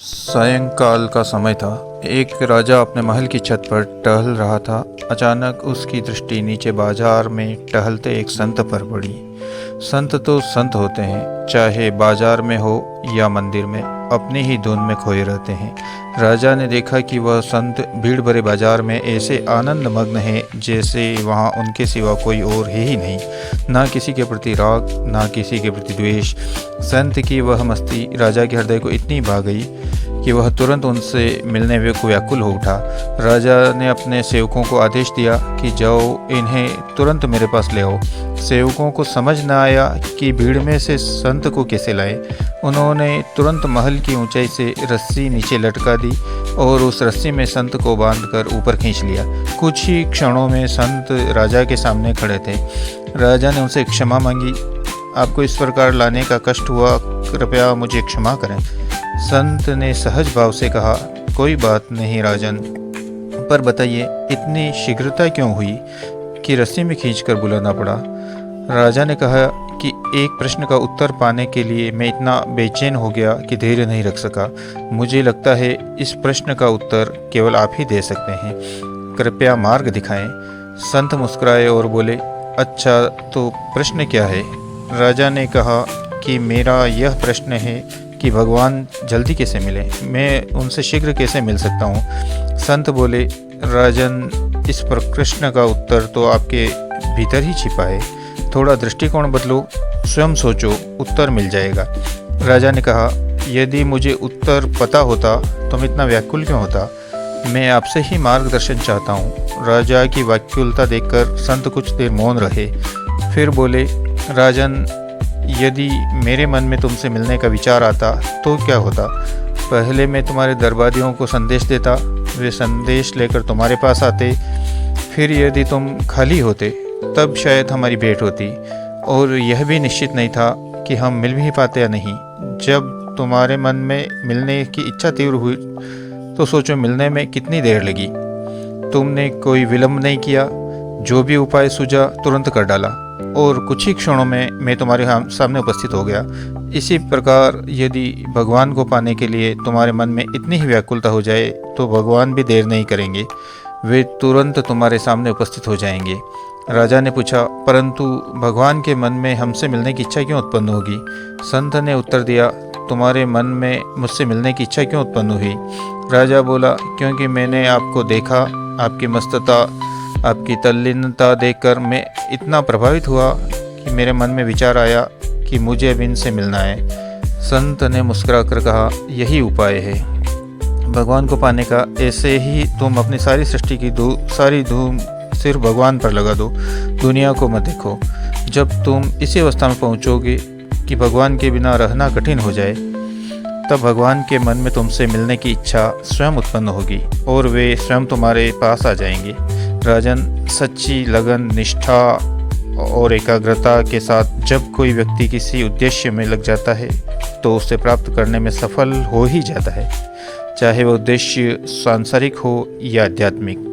सायंकाल का समय था। एक राजा अपने महल की छत पर टहल रहा था। अचानक उसकी दृष्टि नीचे बाजार में टहलते एक संत पर पड़ी। संत तो संत होते हैं, चाहे बाजार में हो या मंदिर में, अपनी ही धुन में खोए रहते हैं। राजा ने देखा कि वह संत भीड़ भरे बाजार में ऐसे आनंद मग्न है जैसे वहाँ उनके सिवा कोई और है ही नहीं। ना किसी के प्रति राग, ना किसी के प्रति द्वेष। संत की वह मस्ती राजा के हृदय को इतनी भा गई कि वह तुरंत उनसे मिलने को व्याकुल हो उठा। राजा ने अपने सेवकों को आदेश दिया कि जाओ, इन्हें तुरंत मेरे पास ले आओ। सेवकों को समझ न आया कि भीड़ में से संत को कैसे लाए। उन्होंने तुरंत महल की ऊंचाई से रस्सी नीचे लटका दी और उस रस्सी में संत को बांधकर ऊपर खींच लिया। कुछ ही क्षणों में संत राजा के सामने खड़े थे। राजा ने उनसे क्षमा मांगी। आपको इस प्रकार लाने का कष्ट हुआ, कृपया मुझे क्षमा करें। संत ने सहज भाव से कहा, कोई बात नहीं राजन, पर बताइए इतनी शीघ्रता क्यों हुई कि रस्सी में खींचकर बुलाना पड़ा। राजा ने कहा कि एक प्रश्न का उत्तर पाने के लिए मैं इतना बेचैन हो गया कि धैर्य नहीं रख सका। मुझे लगता है इस प्रश्न का उत्तर केवल आप ही दे सकते हैं, कृपया मार्ग दिखाएं। संत मुस्कुराए और बोले, अच्छा तो प्रश्न क्या है। राजा ने कहा कि मेरा यह प्रश्न है कि भगवान जल्दी कैसे मिले, मैं उनसे शीघ्र कैसे मिल सकता हूँ। संत बोले, राजन इस प्रश्न का उत्तर तो आपके भीतर ही छिपा है। थोड़ा दृष्टिकोण बदलो, स्वयं सोचो, उत्तर मिल जाएगा। राजा ने कहा, यदि मुझे उत्तर पता होता तो मैं इतना व्याकुल क्यों होता। मैं आपसे ही मार्गदर्शन चाहता हूँ। राजा की व्याकुलता देखकर संत कुछ देर मौन रहे, फिर बोले, राजन यदि मेरे मन में तुमसे मिलने का विचार आता तो क्या होता। पहले मैं तुम्हारे दरबारियों को संदेश देता, वे संदेश लेकर तुम्हारे पास आते। फिर यदि तुम खाली होते तब शायद हमारी भेंट होती, और यह भी निश्चित नहीं था कि हम मिल भी पाते या नहीं। जब तुम्हारे मन में मिलने की इच्छा तीव्र हुई तो सोचो मिलने में कितनी देर लगी। तुमने कोई विलंब नहीं किया, जो भी उपाय सूझा तुरंत कर डाला, और कुछ ही क्षणों में मैं तुम्हारे सामने उपस्थित हो गया। इसी प्रकार यदि भगवान को पाने के लिए तुम्हारे मन में इतनी ही व्याकुलता हो जाए तो भगवान भी देर नहीं करेंगे, वे तुरंत तुम्हारे सामने उपस्थित हो जाएंगे। राजा ने पूछा, परंतु भगवान के मन में हमसे मिलने की इच्छा क्यों उत्पन्न होगी। संत ने उत्तर दिया, तुम्हारे मन में मुझसे मिलने की इच्छा क्यों उत्पन्न हुई। राजा बोला, क्योंकि मैंने आपको देखा, आपकी मस्तता, आपकी तल्लीनता देखकर मैं इतना प्रभावित हुआ कि मेरे मन में विचार आया कि मुझे अब इनसे मिलना है। संत ने मुस्कुराकर कहा, यही उपाय है भगवान को पाने का। ऐसे ही तुम अपनी सारी सृष्टि की सारी धूम सिर्फ भगवान पर लगा दो, दुनिया को मत देखो। जब तुम इसी अवस्था में पहुंचोगे कि भगवान के बिना रहना कठिन हो जाए, तब भगवान के मन में तुमसे मिलने की इच्छा स्वयं उत्पन्न होगी और वे स्वयं तुम्हारे पास आ जाएंगे। राजन, सच्ची लगन, निष्ठा और एकाग्रता के साथ जब कोई व्यक्ति किसी उद्देश्य में लग जाता है तो उसे प्राप्त करने में सफल हो ही जाता है, चाहे वह उद्देश्य सांसारिक हो या आध्यात्मिक।